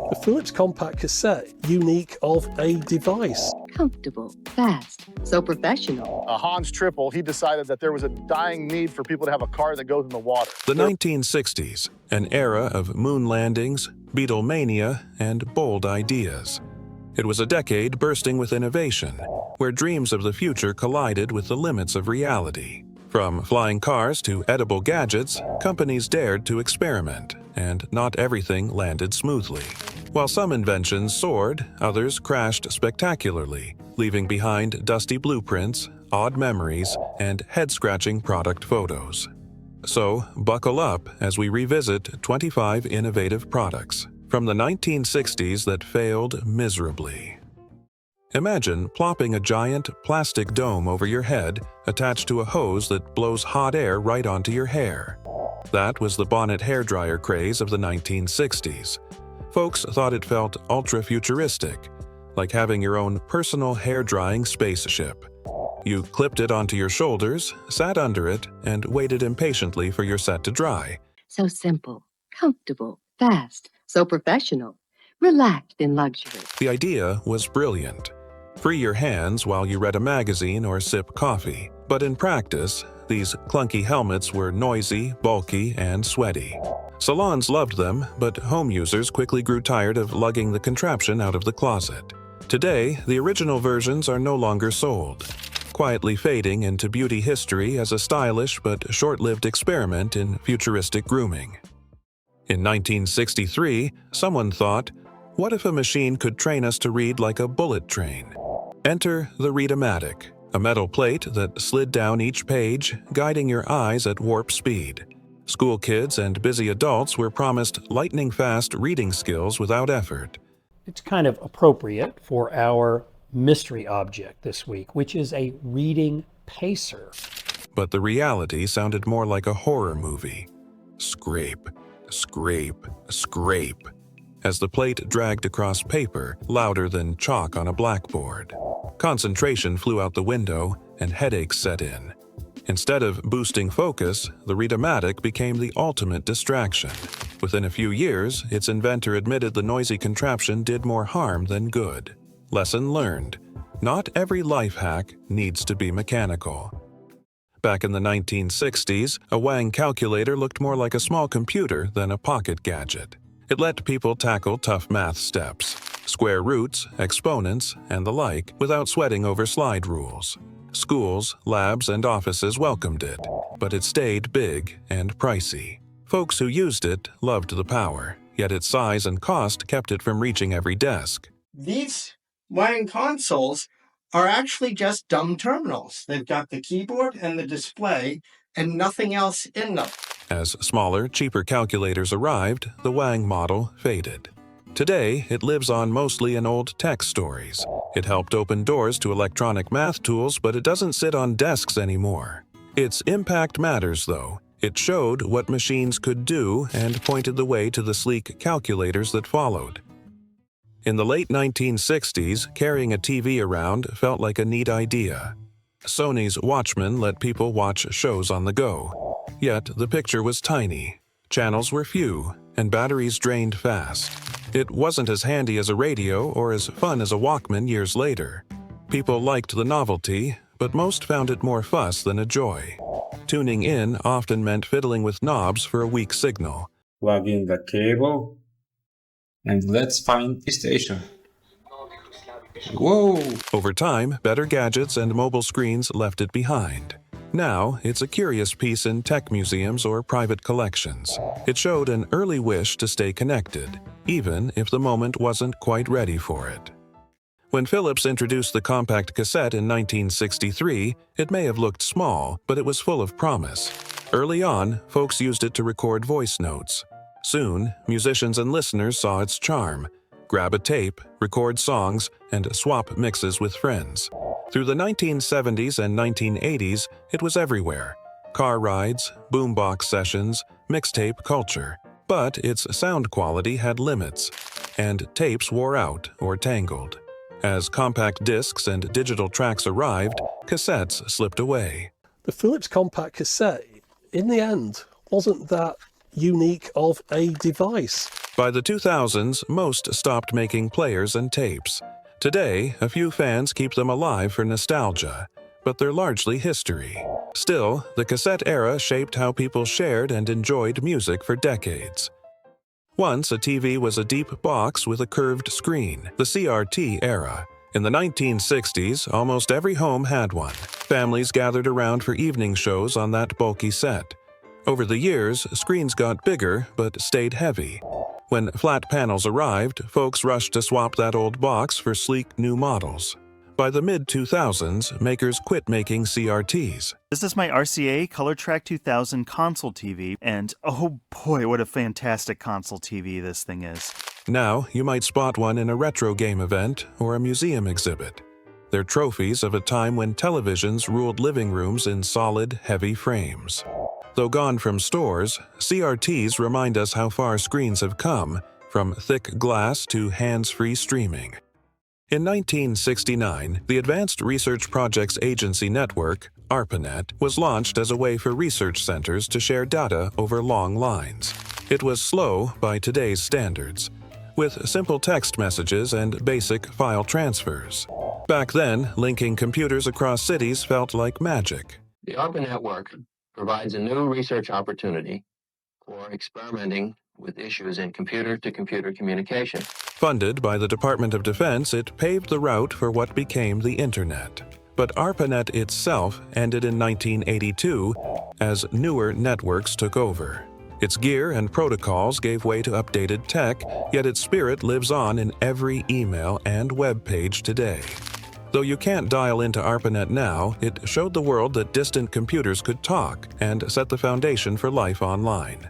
The Philips compact cassette, unique of a device. Comfortable, fast, so professional. Hans Triple, he decided that there was a dying need for people to have a car that goes in the water. The 1960s, an era of moon landings, Beatlemania, and bold ideas. It was a decade bursting with innovation, where dreams of the future collided with the limits of reality. From flying cars to edible gadgets, companies dared to experiment, and not everything landed smoothly. While some inventions soared, others crashed spectacularly, leaving behind dusty blueprints, odd memories, and head-scratching product photos. So, buckle up as we revisit 25 innovative products from the 1960s that failed miserably. Imagine plopping a giant plastic dome over your head attached to a hose that blows hot air right onto your hair. That was the bonnet hairdryer craze of the 1960s. Folks thought it felt ultra-futuristic, like having your own personal hair-drying spaceship. You clipped it onto your shoulders, sat under it, and waited impatiently for your set to dry. So simple, comfortable, fast, so professional. Relaxed in luxury. The idea was brilliant. Free your hands while you read a magazine or sip coffee. But in practice, these clunky helmets were noisy, bulky, and sweaty. Salons loved them, but home users quickly grew tired of lugging the contraption out of the closet. Today, the original versions are no longer sold, quietly fading into beauty history as a stylish but short-lived experiment in futuristic grooming. In 1963, someone thought, what if a machine could train us to read like a bullet train? Enter the Read-O-Matic, a metal plate that slid down each page, guiding your eyes at warp speed. School kids and busy adults were promised lightning-fast reading skills without effort. It's kind of appropriate for our mystery object this week, which is a reading pacer. But the reality sounded more like a horror movie. Scrape, scrape, scrape, as the plate dragged across paper louder than chalk on a blackboard. Concentration flew out the window and headaches set in. Instead of boosting focus, the Read-O-Matic became the ultimate distraction. Within a few years, its inventor admitted the noisy contraption did more harm than good. Lesson learned: not every life hack needs to be mechanical. Back in the 1960s, a Wang calculator looked more like a small computer than a pocket gadget. It let people tackle tough math steps, square roots, exponents, and the like, without sweating over slide rules. Schools, labs, and offices welcomed it, but it stayed big and pricey. Folks who used it loved the power, yet its size and cost kept it from reaching every desk. These Wang consoles are actually just dumb terminals. They've got the keyboard and the display and nothing else in them. As smaller, cheaper calculators arrived, the Wang model faded. Today, it lives on mostly in old tech stories. It helped open doors to electronic math tools, but it doesn't sit on desks anymore. Its impact matters, though. It showed what machines could do and pointed the way to the sleek calculators that followed. In the late 1960s, carrying a TV around felt like a neat idea. Sony's Watchmen let people watch shows on the go. Yet the picture was tiny, channels were few, and batteries drained fast. It wasn't as handy as a radio or as fun as a Walkman years later. People liked the novelty, but most found it more fuss than a joy. Tuning in often meant fiddling with knobs for a weak signal. Plug in the cable, and let's find the station. Whoa! Over time, better gadgets and mobile screens left it behind. Now, it's a curious piece in tech museums or private collections. It showed an early wish to stay connected, even if the moment wasn't quite ready for it. When Philips introduced the compact cassette in 1963, it may have looked small, but it was full of promise. Early on, folks used it to record voice notes. Soon, musicians and listeners saw its charm. Grab a tape, record songs, and swap mixes with friends. Through the 1970s and 1980s, it was everywhere. Car rides, boombox sessions, mixtape culture. But its sound quality had limits, and tapes wore out or tangled. As compact discs and digital tracks arrived, cassettes slipped away. The Philips compact cassette, in the end, wasn't that unique of a device. By the 2000s, most stopped making players and tapes. Today, a few fans keep them alive for nostalgia, but they're largely history. Still, the cassette era shaped how people shared and enjoyed music for decades. Once, a TV was a deep box with a curved screen, the CRT era. In the 1960s, almost every home had one. Families gathered around for evening shows on that bulky set. Over the years, screens got bigger but stayed heavy. When flat panels arrived, folks rushed to swap that old box for sleek new models. By the mid-2000s, makers quit making CRTs. This is my RCA ColorTrack 2000 console TV, and oh boy, what a fantastic console TV this thing is. Now, you might spot one in a retro game event or a museum exhibit. They're trophies of a time when televisions ruled living rooms in solid, heavy frames. Though gone from stores, CRTs remind us how far screens have come, from thick glass to hands-free streaming. In 1969, the Advanced Research Projects Agency Network, ARPANET, was launched as a way for research centers to share data over long lines. It was slow by today's standards, with simple text messages and basic file transfers. Back then, linking computers across cities felt like magic. The ARPA network provides a new research opportunity for experimenting with issues in computer-to-computer communication. Funded by the Department of Defense, it paved the route for what became the Internet. But ARPANET itself ended in 1982 as newer networks took over. Its gear and protocols gave way to updated tech, yet its spirit lives on in every email and web page today. Though you can't dial into ARPANET now, it showed the world that distant computers could talk and set the foundation for life online.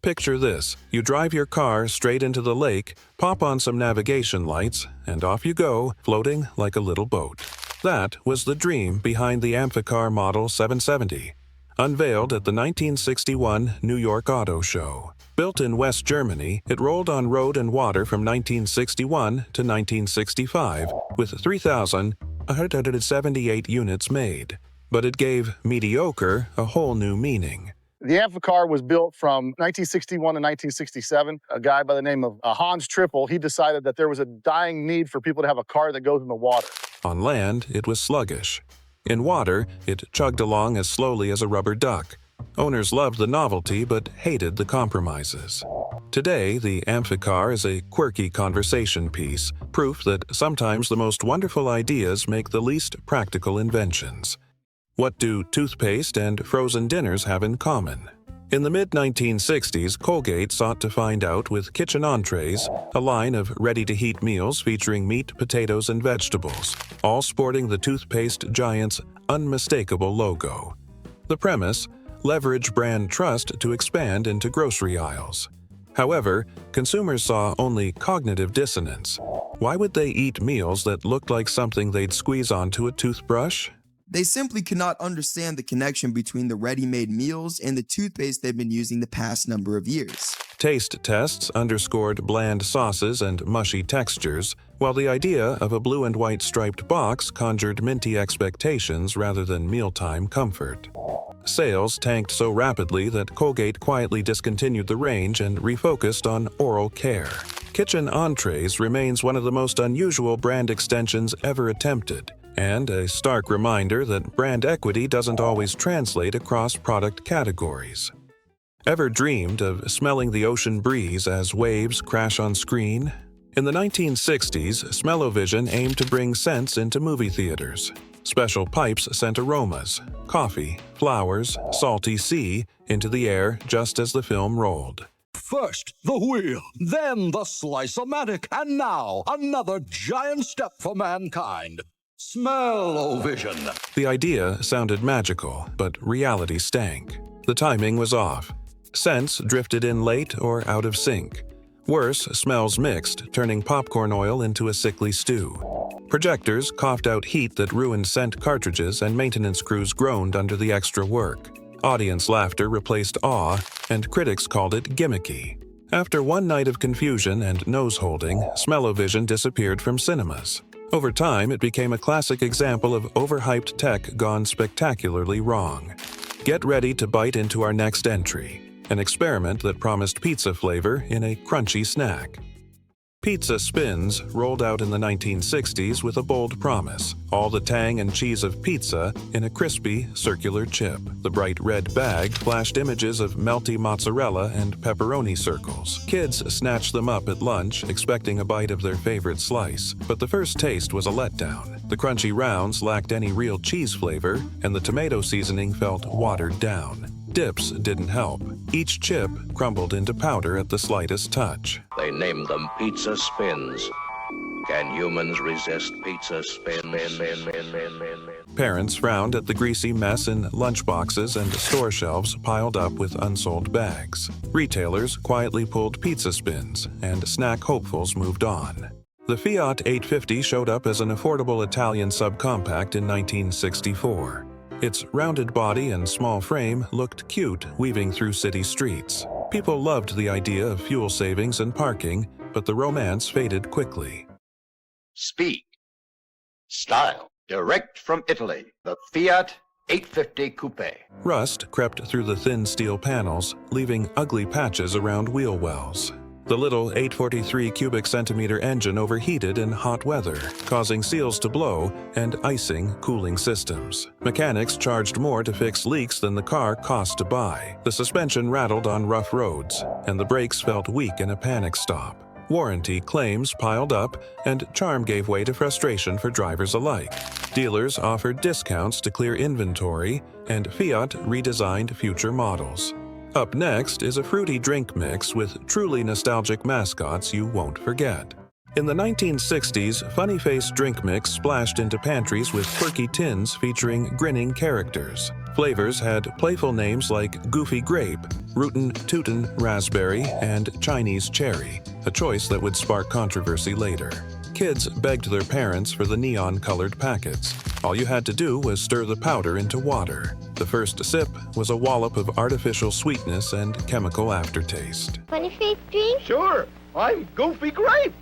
Picture this: you drive your car straight into the lake, pop on some navigation lights, and off you go, floating like a little boat. That was the dream behind the Amphicar Model 770. Unveiled at the 1961 New York Auto Show. Built in West Germany, it rolled on road and water from 1961 to 1965, with 3,178 units made. But it gave mediocre a whole new meaning. The Amphicar was built from 1961 to 1967. A guy by the name of Hans Trippel, he decided that there was a dying need for people to have a car that goes in the water. On land, it was sluggish. In water, it chugged along as slowly as a rubber duck. Owners loved the novelty but hated the compromises. Today, the Amphicar is a quirky conversation piece, proof that sometimes the most wonderful ideas make the least practical inventions. What do toothpaste and frozen dinners have in common? In the mid-1960s, Colgate sought to find out with Kitchen Entrees, a line of ready-to-heat meals featuring meat, potatoes, and vegetables, all sporting the toothpaste giant's unmistakable logo. The premise: leverage brand trust to expand into grocery aisles. However, consumers saw only cognitive dissonance. Why would they eat meals that looked like something they'd squeeze onto a toothbrush? They simply could not understand the connection between the ready-made meals and the toothpaste they've been using the past number of years. Taste tests underscored bland sauces and mushy textures, while the idea of a blue and white striped box conjured minty expectations rather than mealtime comfort. Sales tanked so rapidly that Colgate quietly discontinued the range and refocused on oral care. Kitchen Entrees remains one of the most unusual brand extensions ever attempted, and a stark reminder that brand equity doesn't always translate across product categories. Ever dreamed of smelling the ocean breeze as waves crash on screen? In the 1960s, Smell-O-Vision aimed to bring scents into movie theaters. Special pipes sent aromas, coffee, flowers, salty sea, into the air just as the film rolled. First, the wheel, then the slice-o-matic, and now another giant step for mankind. Smell-O-Vision. The idea sounded magical, but reality stank. The timing was off. Scents drifted in late or out of sync. Worse, smells mixed, turning popcorn oil into a sickly stew. Projectors coughed out heat that ruined scent cartridges, and maintenance crews groaned under the extra work. Audience laughter replaced awe, and critics called it gimmicky. After one night of confusion and nose-holding, Smell-O-Vision disappeared from cinemas. Over time, it became a classic example of overhyped tech gone spectacularly wrong. Get ready to bite into our next entry. an experiment that promised pizza flavor in a crunchy snack. Pizza Spins rolled out in the 1960s with a bold promise: all the tang and cheese of pizza in a crispy, circular chip. The bright red bag flashed images of melty mozzarella and pepperoni circles. Kids snatched them up at lunch, expecting a bite of their favorite slice. But the first taste was a letdown. The crunchy rounds lacked any real cheese flavor, and the tomato seasoning felt watered down. Dips didn't help. Each chip crumbled into powder at the slightest touch. They named them Pizza Spins. Can humans resist pizza spins? Parents frowned at the greasy mess in lunchboxes and store shelves piled up with unsold bags. Retailers quietly pulled Pizza Spins, and snack hopefuls moved on. The Fiat 850 showed up as an affordable Italian subcompact in 1964. Its rounded body and small frame looked cute weaving through city streets. People loved the idea of fuel savings and parking, but the romance faded quickly. Speed, style, direct from Italy, the Fiat 850 Coupe. Rust crept through the thin steel panels, leaving ugly patches around wheel wells. The little 843 cubic centimeter engine overheated in hot weather, causing seals to blow and icing cooling systems. Mechanics charged more to fix leaks than the car cost to buy. The suspension rattled on rough roads, and the brakes felt weak in a panic stop. Warranty claims piled up, and charm gave way to frustration for drivers alike. Dealers offered discounts to clear inventory, and Fiat redesigned future models. Up next is a fruity drink mix with truly nostalgic mascots you won't forget. In the 1960s, funny-faced drink mix splashed into pantries with quirky tins featuring grinning characters. Flavors had playful names like Goofy Grape, Rootin' Tootin' Raspberry, and Chinese Cherry, a choice that would spark controversy later. Kids begged their parents for the neon-colored packets. All you had to do was stir the powder into water. The first sip was a wallop of artificial sweetness and chemical aftertaste. Funny-faced drink? Sure. I'm Goofy Grape.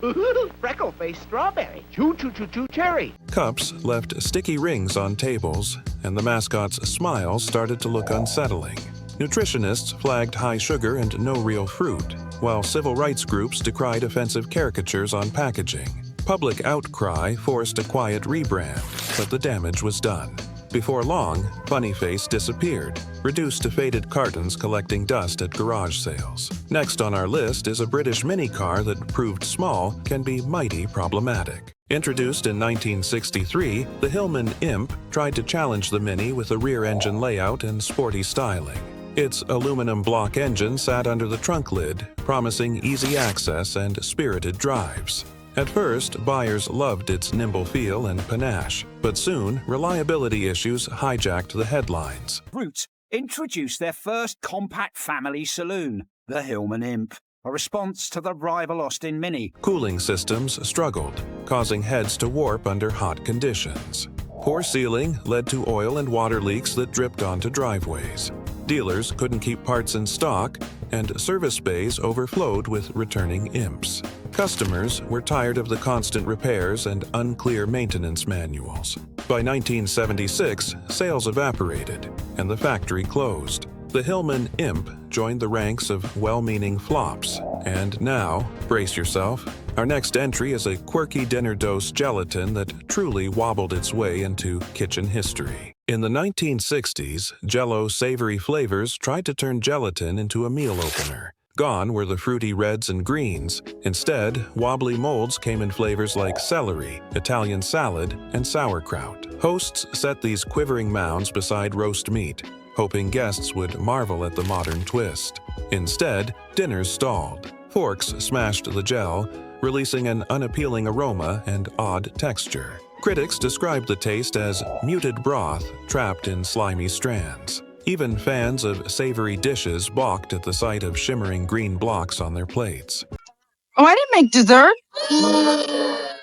Freckle-faced Strawberry. Choo-choo-choo-choo Cherry. Cups left sticky rings on tables, and the mascot's smiles started to look unsettling. Nutritionists flagged high sugar and no real fruit, while civil rights groups decried offensive caricatures on packaging. Public outcry forced a quiet rebrand, but the damage was done. Before long, Funny Face disappeared, reduced to faded cartons collecting dust at garage sales. Next on our list is a British mini car that proved small can be mighty problematic. Introduced in 1963, the Hillman Imp tried to challenge the Mini with a rear-engine layout and sporty styling. Its aluminum block engine sat under the trunk lid, promising easy access and spirited drives. At first, buyers loved its nimble feel and panache, but soon, reliability issues hijacked the headlines. Brute introduced their first compact family saloon, the Hillman Imp, a response to the rival Austin Mini. Cooling systems struggled, causing heads to warp under hot conditions. Poor sealing led to oil and water leaks that dripped onto driveways. Dealers couldn't keep parts in stock, and service bays overflowed with returning imps. Customers were tired of the constant repairs and unclear maintenance manuals. By 1976, sales evaporated, and the factory closed. The Hillman Imp joined the ranks of well-meaning flops. And now, brace yourself, our next entry is a quirky dinner dose gelatin that truly wobbled its way into kitchen history. In the 1960s, Jell-O savory flavors tried to turn gelatin into a meal opener. Gone were the fruity reds and greens. Instead, wobbly molds came in flavors like celery, Italian salad, and sauerkraut. Hosts set these quivering mounds beside roast meat, hoping guests would marvel at the modern twist. Instead, dinners stalled. Forks smashed the gel, releasing an unappealing aroma and odd texture. Critics described the taste as muted broth trapped in slimy strands. Even fans of savory dishes balked at the sight of shimmering green blocks on their plates. Oh, I didn't make dessert.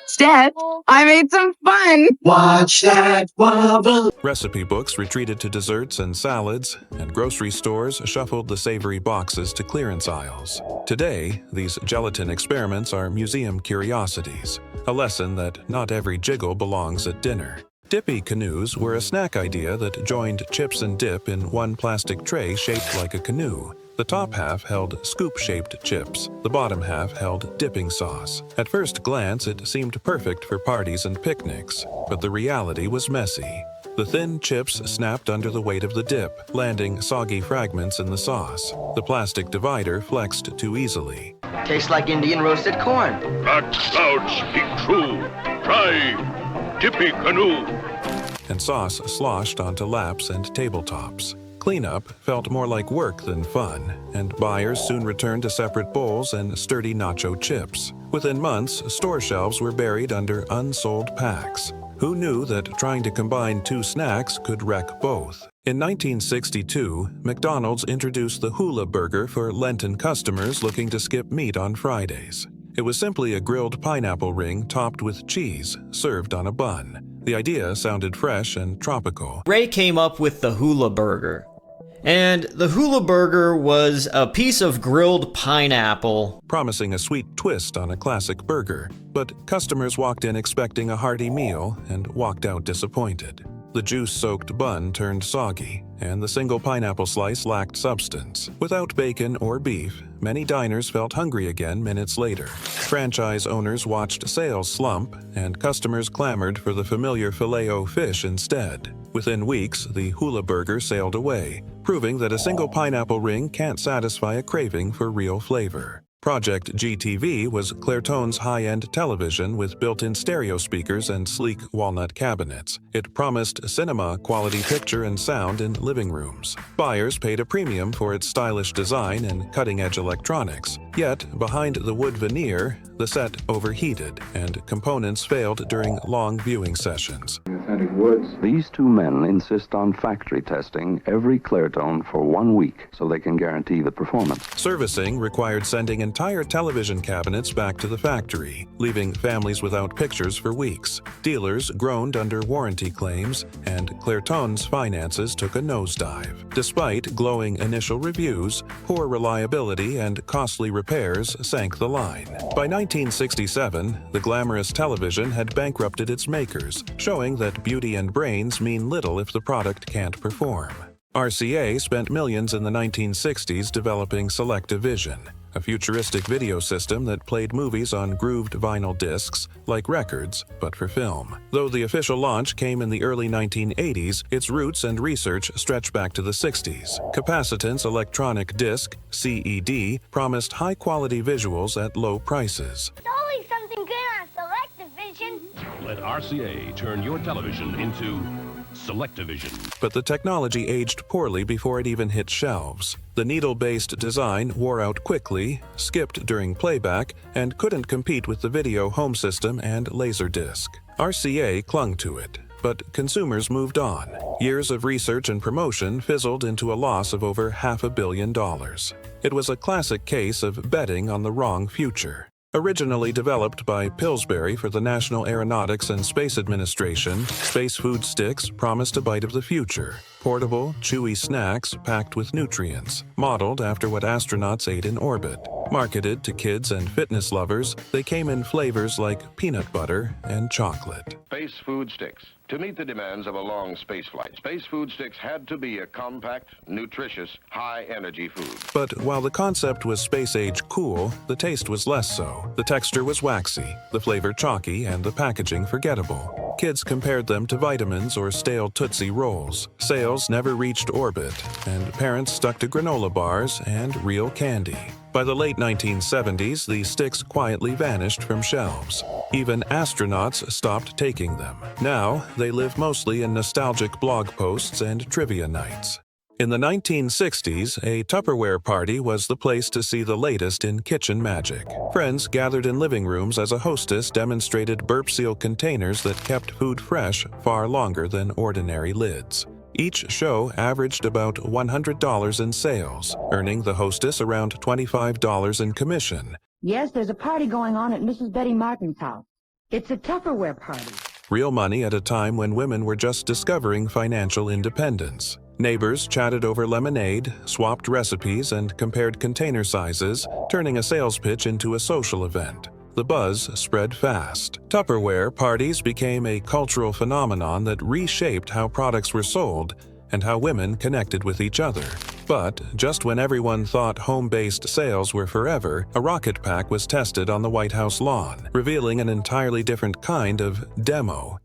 Instead, I made some fun. Watch that wobble. Recipe books retreated to desserts and salads, and grocery stores shuffled the savory boxes to clearance aisles. Today, these gelatin experiments are museum curiosities, a lesson that not every jiggle belongs at dinner. Dippy canoes were a snack idea that joined chips and dip in one plastic tray shaped like a canoe. The top half held scoop-shaped chips. The bottom half held dipping sauce. At first glance, it seemed perfect for parties and picnics, but the reality was messy. The thin chips snapped under the weight of the dip, landing soggy fragments in the sauce. The plastic divider flexed too easily. Tastes like Indian roasted corn. Black clouds speak true. Try Dippy Canoe. And sauce sloshed onto laps and tabletops. Cleanup felt more like work than fun, and buyers soon returned to separate bowls and sturdy nacho chips. Within months, store shelves were buried under unsold packs. Who knew that trying to combine two snacks could wreck both? In 1962, McDonald's introduced the Hula Burger for Lenten customers looking to skip meat on Fridays. It was simply a grilled pineapple ring topped with cheese, served on a bun. The idea sounded fresh and tropical. Ray came up with the Hula Burger. And the Hula Burger was a piece of grilled pineapple, promising a sweet twist on a classic burger. But customers walked in expecting a hearty meal and walked out disappointed. The juice-soaked bun turned soggy, and the single pineapple slice lacked substance. Without bacon or beef, many diners felt hungry again minutes later. Franchise owners watched sales slump, and customers clamored for the familiar Filet-O-Fish instead. Within weeks, the Hula Burger sailed away, proving that a single pineapple ring can't satisfy a craving for real flavor. Project GTV was Clairton's high-end television with built-in stereo speakers and sleek walnut cabinets. It promised cinema-quality picture and sound in living rooms. Buyers paid a premium for its stylish design and cutting-edge electronics. Yet, behind the wood veneer, the set overheated, and components failed during long viewing sessions. These two men insist on factory testing every Clairton for 1 week so they can guarantee the performance. Servicing required sending entire television cabinets back to the factory, leaving families without pictures for weeks. Dealers groaned under warranty claims, and Clairton's finances took a nosedive. Despite glowing initial reviews, poor reliability and costly repairs sank the line. By 1967, the glamorous television had bankrupted its makers, showing that beauty and brains mean little if the product can't perform. RCA spent millions in the 1960s developing Select-O-Vision, a futuristic video system that played movies on grooved vinyl discs, like records, but for film. Though the official launch came in the early 1980s, its roots and research stretch back to the 60s. Capacitance electronic disc, CED, promised high-quality visuals at low prices. There's always something good on Select-O-Vision. Let RCA turn your television into Select-O-Vision. But the technology aged poorly before it even hit shelves. The needle-based design wore out quickly, skipped during playback, and couldn't compete with the video home system and Laserdisc. RCA clung to it, but consumers moved on. Years of research and promotion fizzled into a loss of over $500 million. It was a classic case of betting on the wrong future. Originally developed by Pillsbury for the National Aeronautics and Space Administration, Space Food Sticks promised a bite of the future. Portable, chewy snacks packed with nutrients, modeled after what astronauts ate in orbit. Marketed to kids and fitness lovers, they came in flavors like peanut butter and chocolate. Space Food Sticks. To meet the demands of a long space flight, Space Food Sticks had to be a compact, nutritious, high-energy food. But while the concept was space-age cool, the taste was less so. The texture was waxy, the flavor chalky, and the packaging forgettable. Kids compared them to vitamins or stale Tootsie Rolls. Sales never reached orbit, and parents stuck to granola bars and real candy. By the late 1970s, the sticks quietly vanished from shelves. Even astronauts stopped taking them. Now, they live mostly in nostalgic blog posts and trivia nights. In the 1960s, a Tupperware party was the place to see the latest in kitchen magic. Friends gathered in living rooms as a hostess demonstrated burp seal containers that kept food fresh far longer than ordinary lids. Each show averaged about $100 in sales, earning the hostess around $25 in commission. Yes, there's a party going on at Mrs. Betty Martin's house. It's a Tupperware party. Real money at a time when women were just discovering financial independence. Neighbors chatted over lemonade, swapped recipes, and compared container sizes, turning a sales pitch into a social event. The buzz spread fast. Tupperware parties became a cultural phenomenon that reshaped how products were sold and how women connected with each other. But just when everyone thought home-based sales were forever, a rocket pack was tested on the White House lawn, revealing an entirely different kind of demo.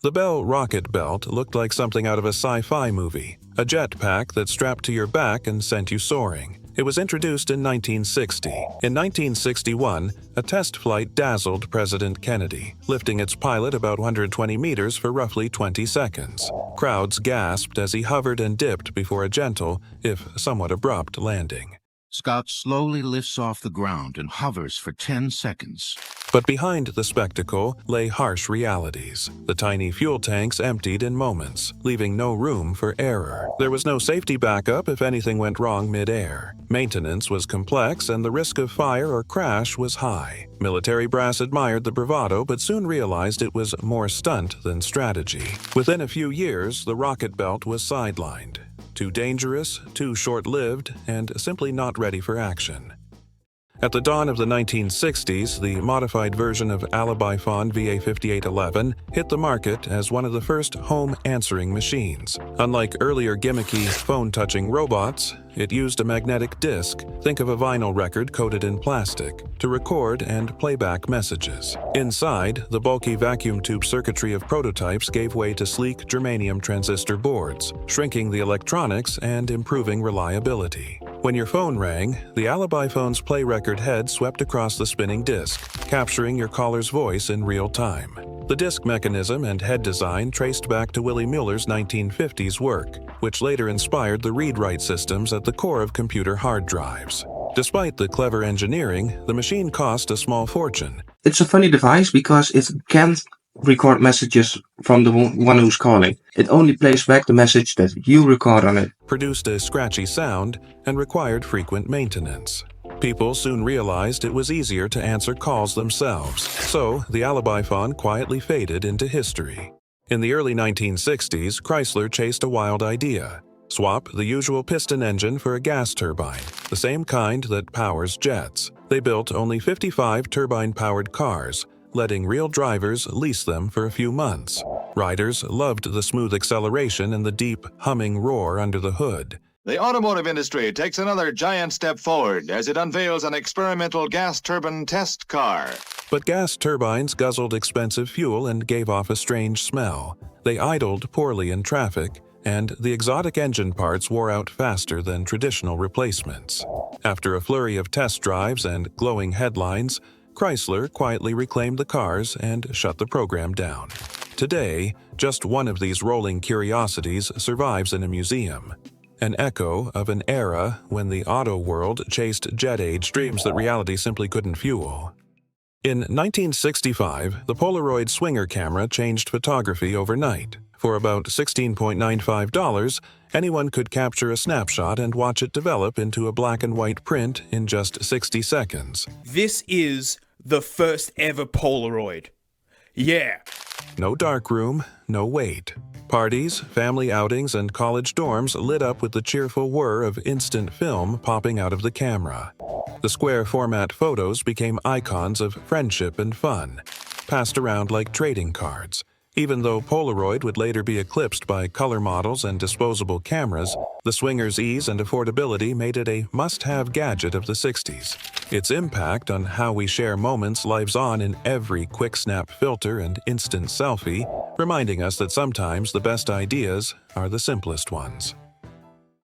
The Bell rocket belt looked like something out of a sci-fi movie, a jetpack that strapped to your back and sent you soaring. It was introduced in 1960. In 1961, a test flight dazzled President Kennedy, lifting its pilot about 120 meters for roughly 20 seconds. Crowds gasped as he hovered and dipped before a gentle, if somewhat abrupt, landing. Scott slowly lifts off the ground and hovers for 10 seconds. But behind the spectacle lay harsh realities. The tiny fuel tanks emptied in moments, leaving no room for error. There was no safety backup if anything went wrong mid-air. Maintenance was complex and the risk of fire or crash was high. Military brass admired the bravado but soon realized it was more stunt than strategy. Within a few years, the rocket belt was sidelined. Too dangerous, too short-lived, and simply not ready for action. At the dawn of the 1960s, the modified version of Alibi Phone VA5811 hit the market as one of the first home answering machines. Unlike earlier gimmicky phone-touching robots, it used a magnetic disc, think of a vinyl record coated in plastic, to record and play back messages. Inside, the bulky vacuum tube circuitry of prototypes gave way to sleek germanium transistor boards, shrinking the electronics and improving reliability. When your phone rang, the Alibi Phone's play record head swept across the spinning disc, capturing your caller's voice in real time. The disc mechanism and head design traced back to Willie Muller's 1950s work, which later inspired the read-write systems at the core of computer hard drives. Despite the clever engineering, the machine cost a small fortune. It's a funny device because it can't record messages from the one who's calling. It only plays back the message that you record on it. Produced a scratchy sound and required frequent maintenance. People soon realized it was easier to answer calls themselves, so the Alibi Phone quietly faded into history. In the early 1960s, Chrysler chased a wild idea. Swap the usual piston engine for a gas turbine, the same kind that powers jets. They built only 55 turbine-powered cars, letting real drivers lease them for a few months. Riders loved the smooth acceleration and the deep, humming roar under the hood. The automotive industry takes another giant step forward as it unveils an experimental gas turbine test car. But gas turbines guzzled expensive fuel and gave off a strange smell. They idled poorly in traffic, and the exotic engine parts wore out faster than traditional replacements. After a flurry of test drives and glowing headlines, Chrysler quietly reclaimed the cars and shut the program down. Today, just one of these rolling curiosities survives in a museum. An echo of an era when the auto world chased jet-age dreams that reality simply couldn't fuel. In 1965, the Polaroid Swinger camera changed photography overnight. For about $16.95, anyone could capture a snapshot and watch it develop into a black and white print in just 60 seconds. This is the first ever Polaroid. Yeah. No darkroom, no wait. Parties, family outings, and college dorms lit up with the cheerful whir of instant film popping out of the camera. The square format photos became icons of friendship and fun, passed around like trading cards. Even though Polaroid would later be eclipsed by color models and disposable cameras, the Swinger's ease and affordability made it a must-have gadget of the 60s. Its impact on how we share moments lives on in every quick snap filter and instant selfie, reminding us that sometimes the best ideas are the simplest ones.